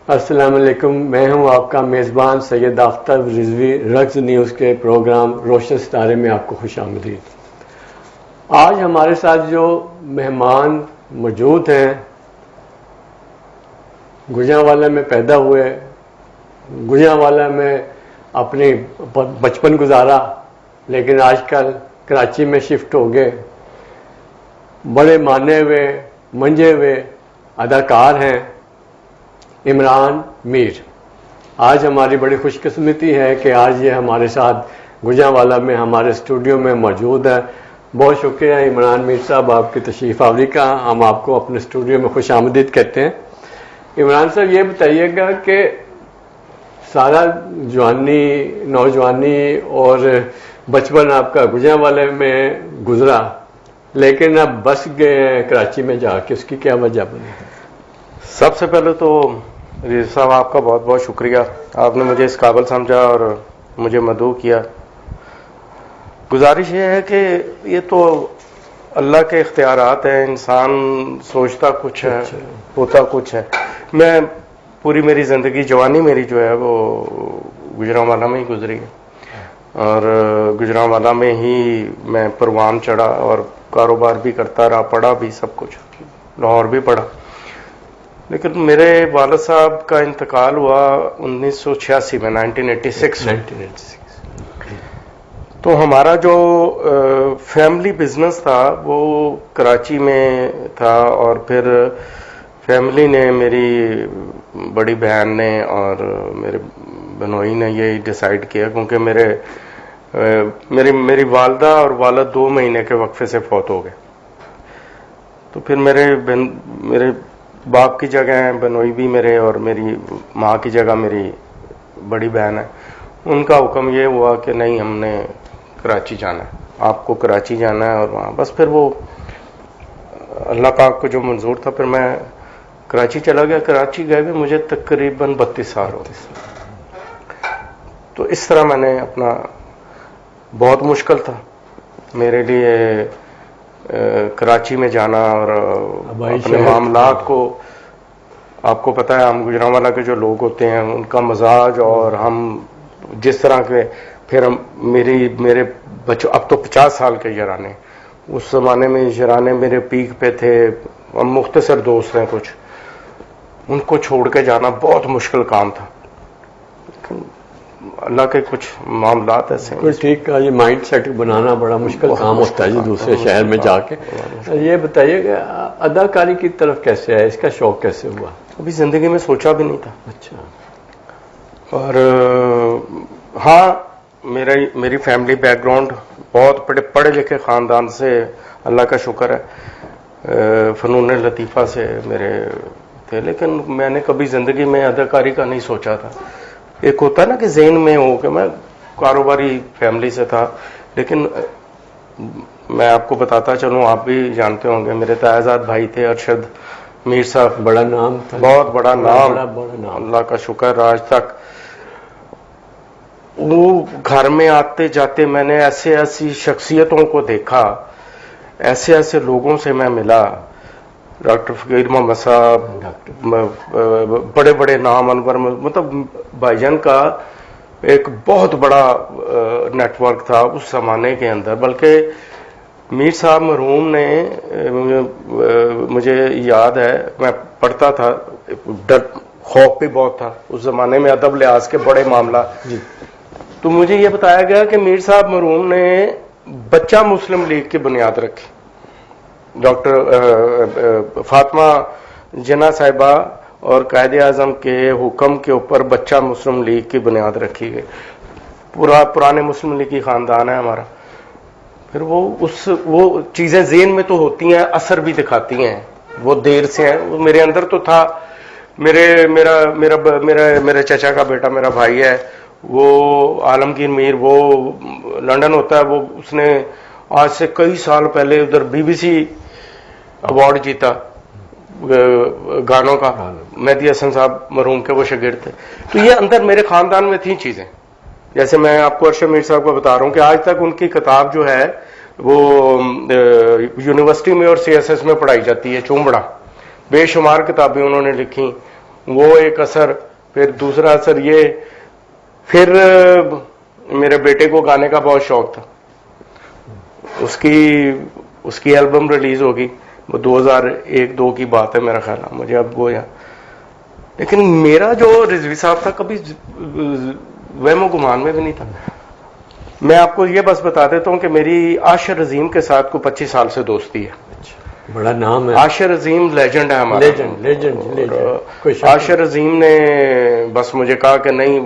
السلام علیکم، میں ہوں آپ کا میزبان سید آفتاب رضوی۔ رقص نیوز کے پروگرام روشن ستارے میں آپ کو خوش آمدید۔ آج ہمارے ساتھ جو مہمان موجود ہیں گجرانوالہ میں پیدا ہوئے، گجرانوالہ میں اپنی بچپن گزارا، لیکن آج کل کراچی میں شفٹ ہو گئے، بڑے مانے ہوئے منجے ہوئے اداکار ہیں عمران میر۔ آج ہماری بڑی خوش قسمتی ہے کہ آج یہ ہمارے ساتھ گجرانوالہ میں ہمارے اسٹوڈیو میں موجود ہے۔ بہت شکریہ عمران میر صاحب آپ کی تشریف آوری کا، ہم آپ کو اپنے اسٹوڈیو میں خوش آمدید کہتے ہیں۔ عمران صاحب یہ بتائیے گا کہ سارا جوانی، نوجوانی اور بچپن آپ کا گجرانوالہ میں گزرا، لیکن اب بس گئے ہیں کراچی میں جا کے، اس کی کیا وجہ بنی؟ سب سے پہلے تو ریاض صاحب آپ کا بہت بہت شکریہ، آپ نے مجھے اس قابل سمجھا اور مجھے مدعو کیا۔ گزارش یہ ہے کہ یہ تو اللہ کے اختیارات ہیں، انسان سوچتا کچھ ہے ہوتا کچھ ہے۔ میں پوری میری زندگی، جوانی میری جو ہے وہ گجرانوالہ میں ہی گزری ہے، اور گجرانوالہ میں ہی میں پروان چڑھا اور کاروبار بھی کرتا رہا، پڑھا بھی سب کچھ، لاہور بھی پڑھا۔ لیکن میرے والد صاحب کا انتقال ہوا 1986 میں، 1986 تو ہمارا جو فیملی بزنس تھا وہ کراچی میں تھا، اور پھر فیملی نے، میری بڑی بہن نے اور میرے بنوئی نے یہ ڈیسائیڈ کیا، کیونکہ میری والدہ اور والد 2 مہینے کے وقفے سے فوت ہو گئے، تو پھر میرے باپ کی جگہ ہیں بنوئی بھی میرے، اور میری ماں کی جگہ میری بڑی بہن ہے۔ ان کا حکم یہ ہوا کہ نہیں، ہم نے کراچی جانا ہے، آپ کو کراچی جانا ہے، اور وہاں بس پھر وہ اللہ پاک کو جو منظور تھا، پھر میں کراچی چلا گیا۔ کراچی گئے بھی مجھے تقریباً 32 سال ہو گئے، تو اس طرح میں نے اپنا، بہت مشکل تھا میرے لیے کراچی میں جانا اور اپنے معاملات کو، آپ کو پتہ ہے ہم گجرانوالہ کے جو لوگ ہوتے ہیں ان کا مزاج، اور ہم جس طرح کے، پھر میرے بچوں، اب تو 50 سال کے یارانے، اس زمانے میں یارانے میرے پیک پہ تھے، ہم مختصر دوست ہیں کچھ، ان کو چھوڑ کے جانا بہت مشکل کام تھا، لیکن اللہ کے کچھ معاملات ایسے ہیں۔ ٹھیک ہے، یہ مائنڈ سیٹ بنانا بڑا مشکل کام ہوتا ہے جی، دوسرے شہر میں جا کے۔ یہ بتائیے کہ اداکاری کی طرف کیسے ہے، اس کا شوق کیسے ہوا؟ ابھی زندگی میں سوچا بھی نہیں تھا۔ اچھا۔ اور ہاں، میری فیملی بیک گراؤنڈ بہت پڑھے لکھے خاندان سے، اللہ کا شکر ہے، فنون لطیفہ سے میرے تھے، لیکن میں نے کبھی زندگی میں اداکاری کا نہیں سوچا تھا۔ ایک ہوتا ہے نا کہ ذہن میں ہو کہ میں کاروباری فیملی سے تھا، لیکن میں آپ کو بتاتا چلوں، آپ بھی جانتے ہوں گے، میرے تاعزاد بھائی تھے ارشد میر صاحب، بڑا نام تھا، بہت بڑا نام، اللہ کا شکر آج تک۔ وہ گھر میں آتے جاتے میں نے ایسی شخصیتوں کو دیکھا، ایسے لوگوں سے میں ملا، ڈاکٹر فقیر محمد صاحب، بڑے بڑے نام، انور، مطلب بھائی جان کا ایک بہت بڑا نیٹ ورک تھا اس زمانے کے اندر۔ بلکہ میر صاحب مرحوم نے، مجھے یاد ہے میں پڑھتا تھا، ڈر خوف بھی بہت تھا اس زمانے میں، ادب لحاظ کے بڑے معاملات، تو مجھے یہ بتایا گیا کہ میر صاحب مرحوم نے بچہ مسلم لیگ کی بنیاد رکھی، ڈاکٹر فاطمہ جناح صاحبہ اور قائد اعظم کے حکم کے اوپر بچہ مسلم لیگ کی بنیاد رکھی گئی۔ پرانے مسلم لیگی خاندان ہے ہمارا۔ پھر وہ چیزیں ذہن میں تو ہوتی ہیں، اثر بھی دکھاتی ہیں، وہ دیر سے ہیں، وہ میرے اندر تو تھا۔ میرے چچا کا بیٹا، میرا بھائی ہے، وہ عالمگیر میر، وہ لندن ہوتا ہے، وہ اس نے آج سے کئی سال پہلے ادھر BBC ایوارڈ جیتا گانوں کا، مہدی حسن صاحب مرحوم کے وہ شاگرد تھے۔ تو یہ اندر میرے خاندان میں تھیں چیزیں، جیسے میں آپ کو ارشد میر صاحب کو بتا رہا ہوں کہ آج تک ان کی کتاب جو ہے وہ یونیورسٹی میں اور CSS میں پڑھائی جاتی ہے، چومبڑا، بے شمار کتابیں انہوں نے لکھی، وہ ایک اثر. پھر دوسرا اثر یہ, پھر میرے بیٹے کو گانے کا بہت شوق تھا, اس کی البم ریلیز ہوگی, وہ 2001-2 کی بات ہے میرا خیال ہے, مجھے اب گویا. لیکن میرا جو رضوی صاحب تھا کبھی وہم و گمان میں بھی نہیں تھا. میں آپ کو یہ بس بتا دیتا ہوں کہ میری عاشر عظیم کے ساتھ کو 25 سال سے دوستی ہے. بڑا نام ہے عاشر عظیم, لیجنڈ ہے ہمارا. لیجنڈ. عاشر عظیم نے بس مجھے کہا کہ نہیں,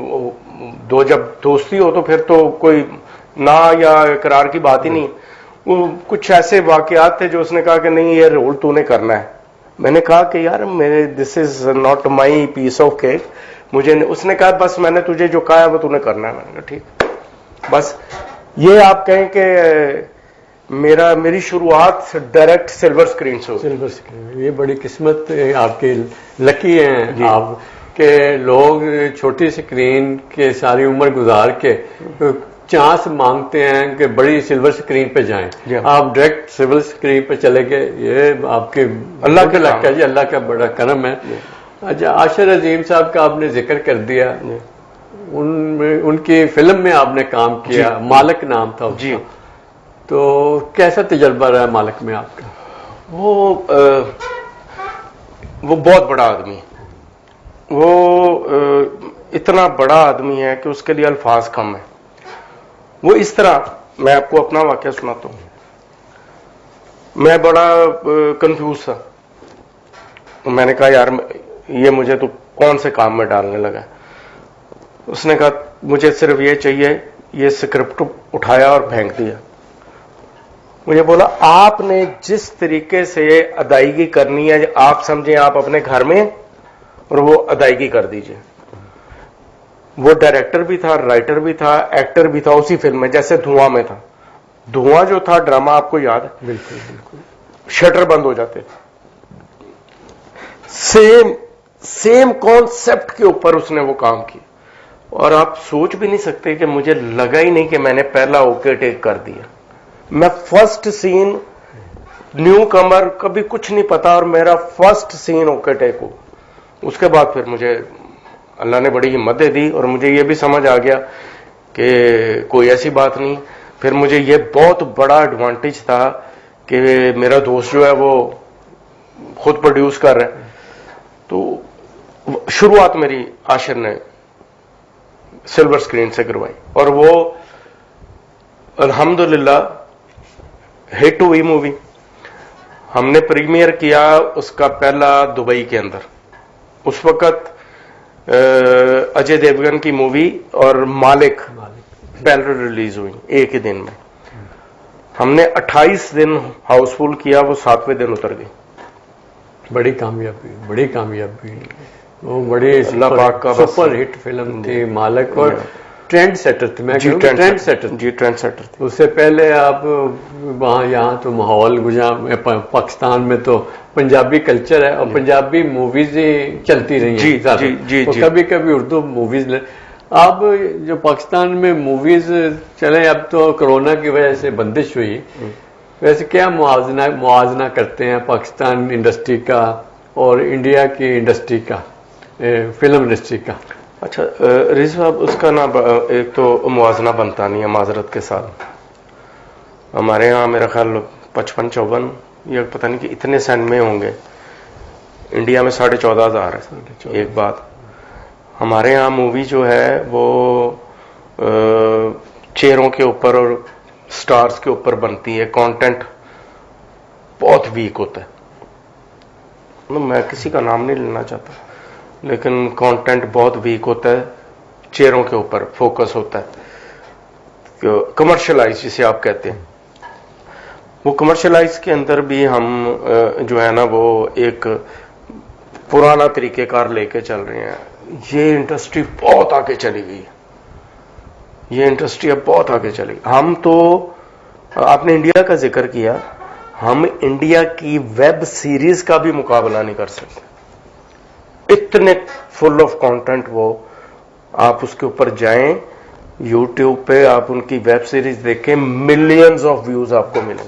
جب دوستی ہو تو پھر تو کوئی نہ یا اقرار کی بات ہی نہیں. وہ کچھ ایسے واقعات تھے جو اس نے کہا کہ نہیں یہ رول تو نے کرنا ہے. میں نے کہا کہ یار this is not my piece of cake. اس نے کہا بس میں نے تجھے جو کہا ہے وہ تو نے کرنا ہے. میں نے کہا ٹھیک. بس یہ آپ کہیں کہ میری شروعات ڈائریکٹ سلور اسکرین سے. سلور اسکرین, یہ بڑی قسمت آپ کی, لکی ہیں آپ کہ لوگ چھوٹی اسکرین کے ساری عمر گزار کے چانس مانگتے ہیں کہ بڑی سلور اسکرین پہ جائیں. آپ ڈائریکٹ سلور اسکرین پہ چلے گئے, یہ آپ کے اللہ کے لگتا ہے جی, اللہ کا بڑا کرم ہے. اچھا, عاشر عظیم صاحب کا آپ نے ذکر کر دیا, ان کی فلم میں آپ نے کام کیا, مالک نام تھا جی. تو کیسا تجربہ رہا مالک میں آپ کا؟ وہ بہت بڑا آدمی ہے. وہ اتنا بڑا آدمی ہے کہ اس کے لیے الفاظ کم ہیں. وہ اس طرح, میں آپ کو اپنا واقعہ سناتا ہوں. میں بڑا کنفیوز تھا. میں نے کہا یار یہ مجھے تو کون سے کام میں ڈالنے لگا. اس نے کہا مجھے صرف یہ چاہیے. یہ اسکرپٹ اٹھایا اور پھینک دیا. مجھے بولا آپ نے جس طریقے سے ادائیگی کرنی ہے آپ سمجھیں آپ اپنے گھر میں, اور وہ ادائیگی کر دیجئے. وہ ڈائریکٹر بھی تھا, رائٹر بھی تھا, ایکٹر بھی تھا اسی فلم میں, جیسے دھواں میں تھا. دھواں جو تھا ڈرامہ آپ کو یاد ہے, بالکل بالکل, شٹر بند ہو جاتے. سیم کانسیپٹ کے اوپر اس نے وہ کام کیا. اور آپ سوچ بھی نہیں سکتے کہ مجھے لگا ہی نہیں کہ میں نے پہلا اوکے ٹیک کر دیا. میں فرسٹ سین, نیو کمر, کبھی کچھ نہیں پتا, اور میرا فرسٹ سین اوکے ٹیک ہو. اس کے بعد پھر مجھے اللہ نے بڑی ہمت دے دی, اور مجھے یہ بھی سمجھ آ گیا کہ کوئی ایسی بات نہیں. پھر مجھے یہ بہت بڑا ایڈوانٹیج تھا کہ میرا دوست جو ہے وہ خود پروڈیوس کر رہا ہے. تو شروعات میری عاشر نے سلور اسکرین سے کروائی, اور وہ الحمدللہ ہٹ ہوئی مووی. ہم نے پریمیئر کیا اس کا پہلا دبئی کے اندر. اس وقت اجے دیوگن کی مووی اور مالک پہلے ریلیز ہوئی ایک ہی دن میں. ہم نے 28 دن ہاؤس فل کیا, وہ 7ویں دن اتر گئی. بڑی کامیابی وہ بڑی اللہ پاک کا سپر ہٹ فلم تھی مالک, اور ٹرینڈ سیٹر تھی. میں ٹرینڈ سیٹر تھی. اس سے پہلے آپ وہاں یہاں تو ماحول پاکستان میں تو پنجابی کلچر ہے, اور پنجابی موویز ہی چلتی رہی ہیں. کبھی کبھی اردو موویز. اب جو پاکستان میں موویز چلیں, اب تو کرونا کی وجہ سے بندش ہوئی. ویسے کیا موازنہ کرتے ہیں پاکستان انڈسٹری کا اور انڈیا کی انڈسٹری کا, فلم انڈسٹری کا؟ اچھا رضوی صاحب, اس کا نا ایک تو موازنہ بنتا نہیں ہے معذرت کے ساتھ. ہمارے ہاں میرا خیال 55-54 یا پتہ نہیں کہ اتنے سینٹ میں ہوں گے. انڈیا میں 14,500 ہے. ایک بات, ہمارے ہاں مووی جو ہے وہ چہروں کے اوپر اور سٹارز کے اوپر بنتی ہے. کانٹینٹ بہت ویک ہوتا ہے. میں کسی کا نام نہیں لینا چاہتا, لیکن کانٹینٹ بہت ویک ہوتا ہے. چہروں کے اوپر فوکس ہوتا ہے, کمرشلائز جسے آپ کہتے ہیں. وہ کمرشلائز کے اندر بھی ہم جو ہے نا وہ ایک پرانا طریقہ کار لے کے چل رہے ہیں. یہ انڈسٹری بہت آگے چلی گئی. یہ انڈسٹری اب بہت آگے چلی گئی. ہم تو, آپ نے انڈیا کا ذکر کیا, ہم انڈیا کی ویب سیریز کا بھی مقابلہ نہیں کر سکتے. اتنے فل آف کانٹینٹ وہ, آپ اس کے اوپر جائیں یوٹیوب پہ, آپ ان کی ویب سیریز دیکھیں, ملینز آف ویوز آپ کو ملیں.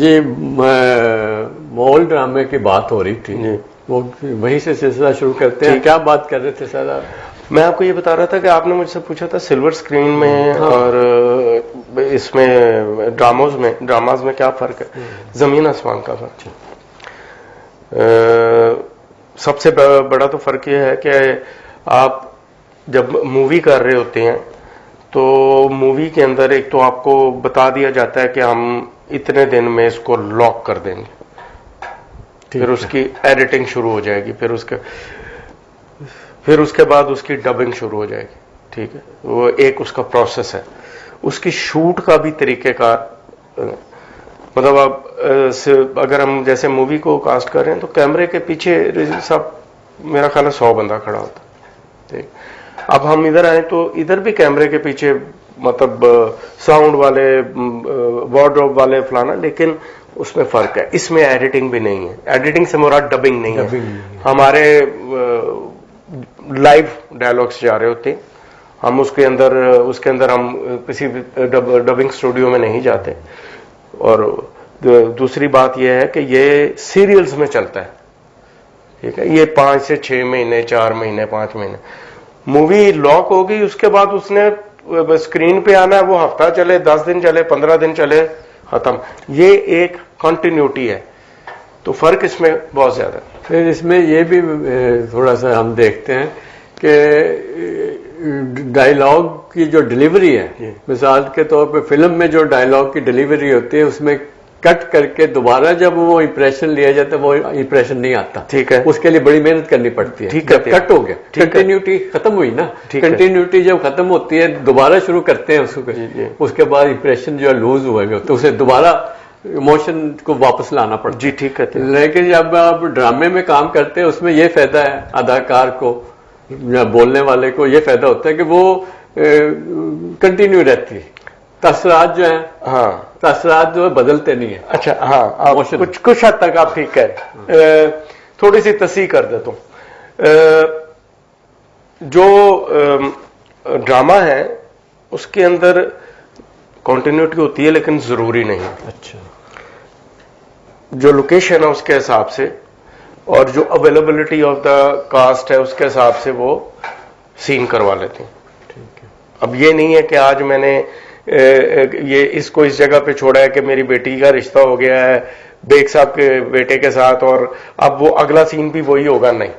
یہ مول ڈرامے کی بات ہو رہی تھی, وہ وہیں سے سلسلہ شروع کرتے ہیں. کیا بات کر رہے تھے سر آپ؟ میں آپ کو یہ بتا رہا تھا کہ آپ نے مجھ سے پوچھا تھا سلور اسکرین میں اور اس میں ڈراماز میں کیا فرق ہے. زمین آسمان کا فرق ہے. سب سے بڑا تو فرق یہ ہے کہ آپ جب مووی کر رہے ہوتے ہیں تو مووی کے اندر ایک تو آپ کو بتا دیا جاتا ہے کہ ہم اتنے دن میں اس کو لاک کر دیں گے, پھر اس کی ایڈیٹنگ شروع ہو جائے گی, پھر اس کے بعد اس کی ڈبنگ شروع ہو جائے گی. ٹھیک ہے, وہ ایک اس کا پروسیس ہے. اس کی شوٹ کا بھی طریقہ کار, مطلب اب اگر ہم جیسے مووی کو کاسٹ کر رہے ہیں تو کیمرے کے پیچھے صاحب میرا خیال ہے 100 بندہ کھڑا ہوتا. ٹھیک, اب ہم ادھر آئے تو ادھر بھی کیمرے کے پیچھے مطلب ساؤنڈ والے, وارڈروب والے فلانا, لیکن اس میں فرق ہے. اس میں ایڈیٹنگ بھی نہیں ہے. ایڈیٹنگ سے مراد ڈبنگ نہیں ہے. ہمارے لائیو ڈائلاگس جا رہے ہوتے ہیں, ہم اس کے اندر ہم کسی ڈبنگ اسٹوڈیو میں نہیں جاتے. اور دوسری بات یہ ہے کہ یہ سیریلز میں چلتا ہے. ٹھیک ہے, یہ 5 سے 6 مہینے, 4 مہینے, 5 مہینے. مووی لاک ہوگی, اس کے بعد اس نے اسکرین پہ آنا ہے, وہ ہفتہ چلے, 10 دن چلے, 15 دن چلے, ختم. یہ ایک کنٹینیوٹی ہے. تو فرق اس میں بہت زیادہ ہے. پھر اس میں یہ بھی تھوڑا سا ہم دیکھتے ہیں کہ ڈائلاگ کی جو ڈلیوری ہے, مثال کے طور پہ فلم میں جو ڈائلاگ کی ڈلیوری ہوتی ہے اس میں کٹ کر کے دوبارہ جب وہ امپریشن لیا جاتا ہے وہ امپریشن نہیں آتا. ٹھیک ہے, اس کے لیے بڑی محنت کرنی پڑتی ہے. ٹھیک ہے, کٹ ہو گیا, کنٹینیوٹی ختم ہوئی نا. کنٹینیوٹی جب ختم ہوتی ہے دوبارہ شروع کرتے ہیں اس کے بعد امپریشن جو لوز ہوئے گا تو اسے دوبارہ ایموشن کو واپس لانا پڑتا. جی ٹھیک ہے. لیکن جب آپ ڈرامے میں کام کرتے ہیں اس میں یہ فائدہ ہے اداکار کو یا بولنے والے کو, یہ فائدہ ہوتا ہے کہ وہ کنٹینیو رہتی ہے. تاثرات جو ہیں, تاثرات جو بدلتے نہیں ہیں. اچھا ہاں, کچھ حد تک آپ ٹھیک ہے. تھوڑی سی تصحیح کر دیتا ہوں. جو ڈرامہ ہے اس کے اندر کنٹینیوٹی ہوتی ہے لیکن ضروری نہیں. اچھا, جو لوکیشن ہے اس کے حساب سے اور جو اویلیبلٹی آف دا کاسٹ ہے اس کے حساب سے وہ سین کروا لیتے ہیں. ٹھیک ہے. اب یہ نہیں ہے کہ آج میں نے یہ اس کو اس جگہ پہ چھوڑا ہے کہ میری بیٹی کا رشتہ ہو گیا ہے بیگ صاحب کے بیٹے کے ساتھ اور اب وہ اگلا سین بھی وہی ہوگا. نہیں,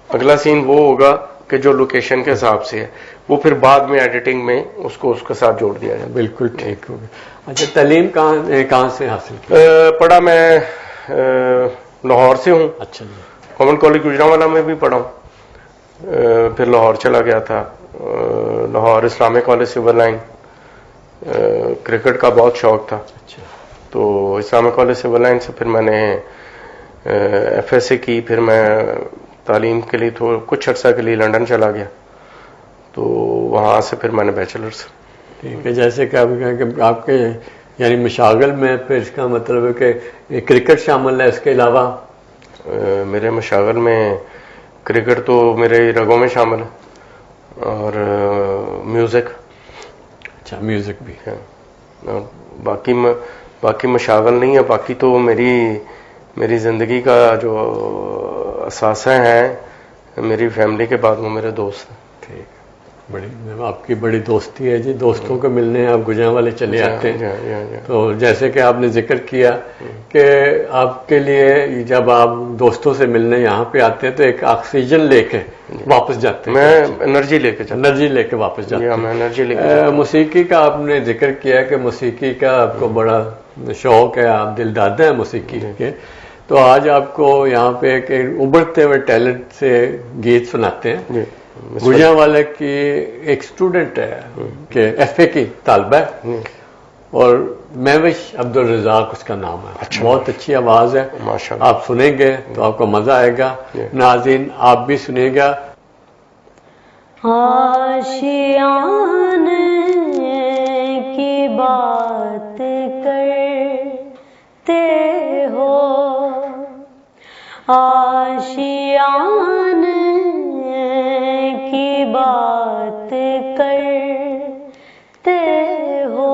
اگلا سین وہ ہوگا کہ جو لوکیشن کے حساب سے ہے, وہ پھر بعد میں ایڈیٹنگ میں اس کو اس کے ساتھ جوڑ دیا جائے. بالکل ٹھیک ہوگا. اچھا, تعلیم کہاں سے حاصل کی؟ پڑھا میں لاہور سے ہوں. اچھا جی. گورنمنٹ کالج گجرانوالہ میں بھی پڑھا ہوں. پھر لاہور چلا گیا تھا, Lahore Islamic college civil line. Cricket کا بہت شوق تھا. اچھا, تو اسلامک کالج سول لائن سے پھر میں نے ایف ایس اے کی. پھر میں تعلیم کے لیے کچھ عرصہ کے لیے لنڈن چلا گیا, تو وہاں سے پھر میں نے بیچلرس. ٹھیک ہے. جیسے کہ آپ کے یعنی مشاغل میں پھر اس کا مطلب ہے کہ کرکٹ شامل ہے, اس کے علاوہ میرے مشاغل میں کرکٹ تو میرے رگوں میں شامل ہے اور میوزک. اچھا, میوزک بھی ہے. باقی مشاغل نہیں ہے. باقی تو میری زندگی کا جو اثاثہ ہیں میری فیملی کے بعد وہ میرے دوست ہیں. ٹھیک, بڑی آپ کی بڑی دوستی ہے جی. دوستوں کو ملنے آپ گجرانوالے چلے آتے ہیں. تو جیسے کہ آپ نے ذکر کیا کہ آپ کے لیے جب آپ دوستوں سے ملنے یہاں پہ آتے ہیں تو ایک آکسیجن لے کے واپس جاتے ہیں. میں انرجی لے کے واپس جاتے ہیں. موسیقی کا آپ نے ذکر کیا کہ موسیقی کا آپ کو بڑا شوق ہے, آپ دل دادا ہیں موسیقی کے. تو آج آپ کو یہاں پہ ایک ابھرتے ہوئے ٹیلنٹ سے گیت سناتے ہیں. گجرانوالہ کی ایک اسٹوڈنٹ ہے کہ ایف اے کی طالبہ ہے اور مہوش عبدالرزاق اس کا نام ہے. بہت اچھی آواز ہے, آپ سنیں گے تو آپ کو مزہ آئے گا. ناظرین آپ بھی سنیں گا. آشیان کی بات کرتے ہو, آشیان کی بات کرتے ہو,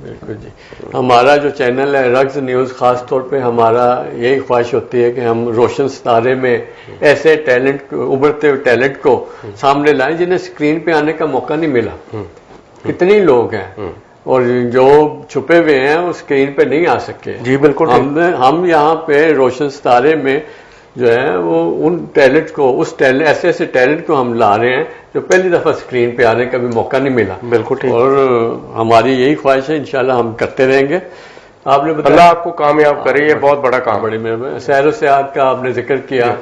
بالکل جی. ہمارا جو چینل ہے رگز نیوز، خاص طور پہ ہمارا یہی خواہش ہوتی ہے کہ ہم روشن ستارے میں ایسے ٹیلنٹ، ابھرتے ہوئے ٹیلنٹ کو سامنے لائیں جنہیں اسکرین پہ آنے کا موقع نہیں ملا. کتنے لوگ ہیں اور جو چھپے ہوئے ہیں وہ اسکرین پہ نہیں آ سکے. جی بالکل. ہم یہاں پہ روشن ستارے میں جو ہے وہ ان ٹیلنٹ کو، ایسے ایسے ٹیلنٹ کو ہم لا رہے ہیں جو پہلی دفعہ اسکرین پہ آنے کا بھی موقع نہیں ملا. بالکل ٹھیک. اور ہماری یہی خواہش ہے، انشاءاللہ ہم کرتے رہیں گے. آپ نے بتایا اللہ آپ کو کامیاب کرے، یہ بہت بڑا کام. بڑی مہربانی. سیر و سیاحت کا آپ نے ذکر کیا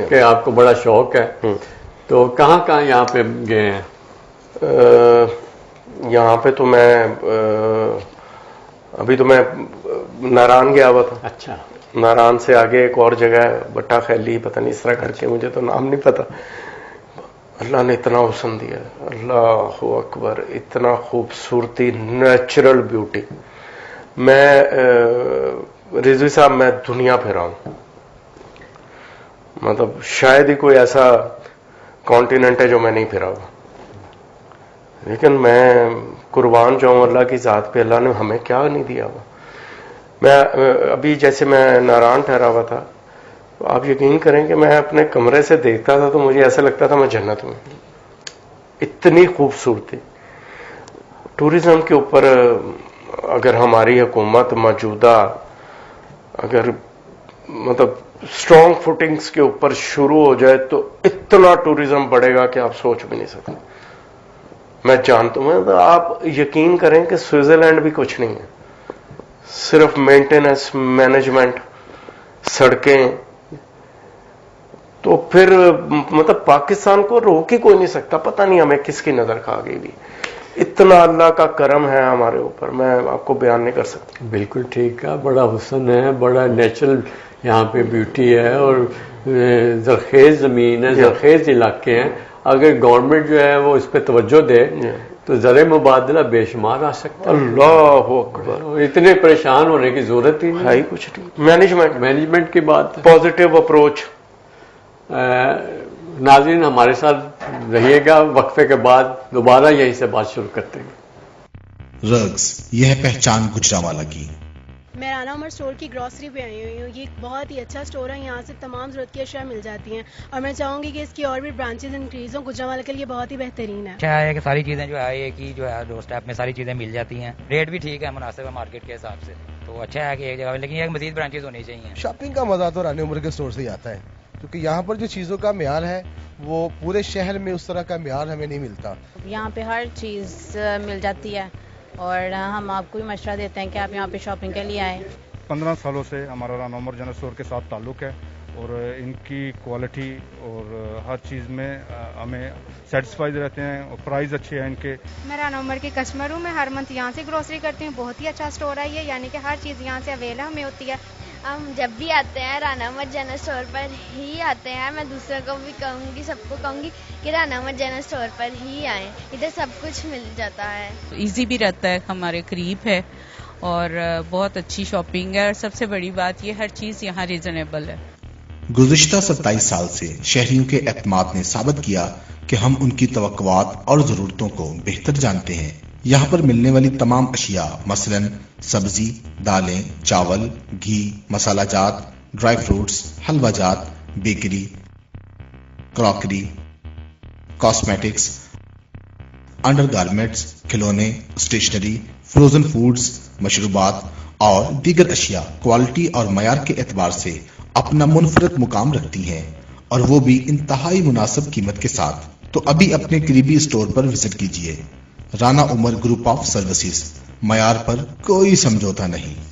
کہ آپ کو بڑا شوق ہے، تو کہاں کہاں یہاں پہ گئے ہیں؟ یہاں پہ تو میں ابھی تو میں ناران گیا ہوا تھا. اچھا. ناران سے آگے ایک اور جگہ ہے بٹا خیلی، پتہ نہیں اس طرح کر کے، مجھے تو نام نہیں پتا. اللہ نے اتنا حسن دیا، اللہ اکبر، اتنا خوبصورتی، نیچرل بیوٹی. میں رضوی صاحب میں دنیا پھرا ہوں، مطلب شاید ہی کوئی ایسا کانٹیننٹ ہے جو میں نہیں پھرا ہوا. لیکن میں قربان جاؤں اللہ کی ذات پہ، اللہ نے ہمیں کیا نہیں دیا ہوا. میں ابھی جیسے میں ناران ٹھہرا ہوا تھا، تو آپ یقین کریں کہ میں اپنے کمرے سے دیکھتا تھا تو مجھے ایسا لگتا تھا میں جنت میں. اتنی خوبصورتی. ٹورزم کے اوپر اگر ہماری حکومت موجودہ اگر مطلب اسٹرانگ فوٹنگز کے اوپر شروع ہو جائے تو اتنا ٹورزم بڑھے گا کہ آپ سوچ بھی نہیں سکتے. میں جانتا ہوں، آپ یقین کریں کہ سوئٹزرلینڈ بھی کچھ نہیں ہے، صرف مینٹیننس، مینجمنٹ، سڑکیں. تو پھر مطلب پاکستان کو روک ہی کوئی نہیں سکتا. پتہ نہیں ہمیں کس کی نظر کھا گئی بھی. اتنا اللہ کا کرم ہے ہمارے اوپر، میں آپ کو بیان نہیں کر سکتا. بالکل ٹھیک ہے. بڑا حسن ہے، بڑا نیچرل یہاں پہ بیوٹی ہے، اور زرخیز زمین ہے، زرخیز علاقے ہیں. اگر گورنمنٹ جو ہے وہ اس پہ توجہ دے تو زر مبادلہ بے شمار آ سکتا ہے. اللہ اکبر. اتنے پریشان ہونے کی ضرورت ہی نہیں ہے کچھ نہیں. مینجمنٹ کی بات، پازیٹیو اپروچ. ناظرین ہمارے ساتھ رہیے گا، وقفے کے بعد دوبارہ یہیں سے بات شروع کرتے ہیں. رگز، یہ ہے پہچان گجرانوالہ کی. میں رانا عمر اسٹور کی گروسری پہ آئی ہوئی ہوں. یہ ایک بہت ہی اچھا اسٹور ہے، یہاں سے تمام ضرورت کی اشیاء مل جاتی ہیں، اور میں چاہوں گی کہ اس کی اور بھی برانچز انکریز ہوں. گجرانوالہ کے لیے بہت ہی بہترین ہے. اچھا ہے کہ ساری چیزیں جو ہے ایک ہی جو ہے ڈور اسٹیپ میں ساری چیزیں مل جاتی ہیں. ریٹ بھی ٹھیک ہے، مناسب ہے مارکیٹ کے حساب سے. تو اچھا ہے کہ ایک جگہ، لیکن یہ مزید برانچز ہونی چاہیے. شاپنگ کا مزہ تو رانا عمر کے اسٹور سے ہی آتا ہے، کیونکہ یہاں پر جو چیزوں کا معیار ہے وہ پورے شہر میں اس طرح کا معیار ہمیں نہیں ملتا. یہاں پہ ہر چیز مل جاتی ہے، اور ہم آپ کو بھی مشورہ دیتے ہیں کہ آپ یہاں پہ شاپنگ کے لیے آئیں. 15 سالوں سے ہمارا رانا عمر جنرل اسٹور کے ساتھ تعلق ہے، اور ان کی کوالٹی اور ہر چیز میں ہمیں سیٹسفائیڈ رہتے ہیں، اور پرائز اچھے ہیں ان کے. میں رانا عمر کی کسٹمر ہوں، میں ہر منتھ یہاں سے گروسری کرتی ہوں. بہت ہی اچھا اسٹور ہے یہ، یعنی کہ ہر چیز یہاں سے اویلیبل ہمیں ہوتی ہے. ہم جب بھی آتے ہیں رانا عمر جنرل اسٹور پر ہی آتے ہیں. میں دوسروں کو بھی کہوں گی، سب کو کہوں گی کہ رانا عمر جنرل اسٹور پر ہی آئیں، ادھر سب کچھ مل جاتا ہے. ایزی بھی رہتا ہے، ہمارے قریب ہے، اور بہت اچھی شاپنگ ہے، اور سب سے بڑی بات یہ ہر چیز یہاں ریزنیبل ہے. گزشتہ 27 سال سے شہریوں کے اعتماد نے ثابت کیا کہ ہم ان کی توقعات اور ضرورتوں کو بہتر جانتے ہیں. یہاں پر ملنے والی تمام اشیاء مثلاً سبزی، دالیں، چاول، گھی، مسالہ جات، ڈرائی فروٹس، حلوہ جات، bakery, crockery, cosmetics, under garments, کھلونے، اسٹیشنری، فروزن فوڈز، مشروبات اور دیگر اشیاء کوالٹی اور معیار کے اعتبار سے اپنا منفرد مقام رکھتی ہیں، اور وہ بھی انتہائی مناسب قیمت کے ساتھ. تو ابھی اپنے قریبی اسٹور پر وزٹ کیجیے. رانا عمر گروپ آف سروسز، معیار پر کوئی سمجھوتا نہیں.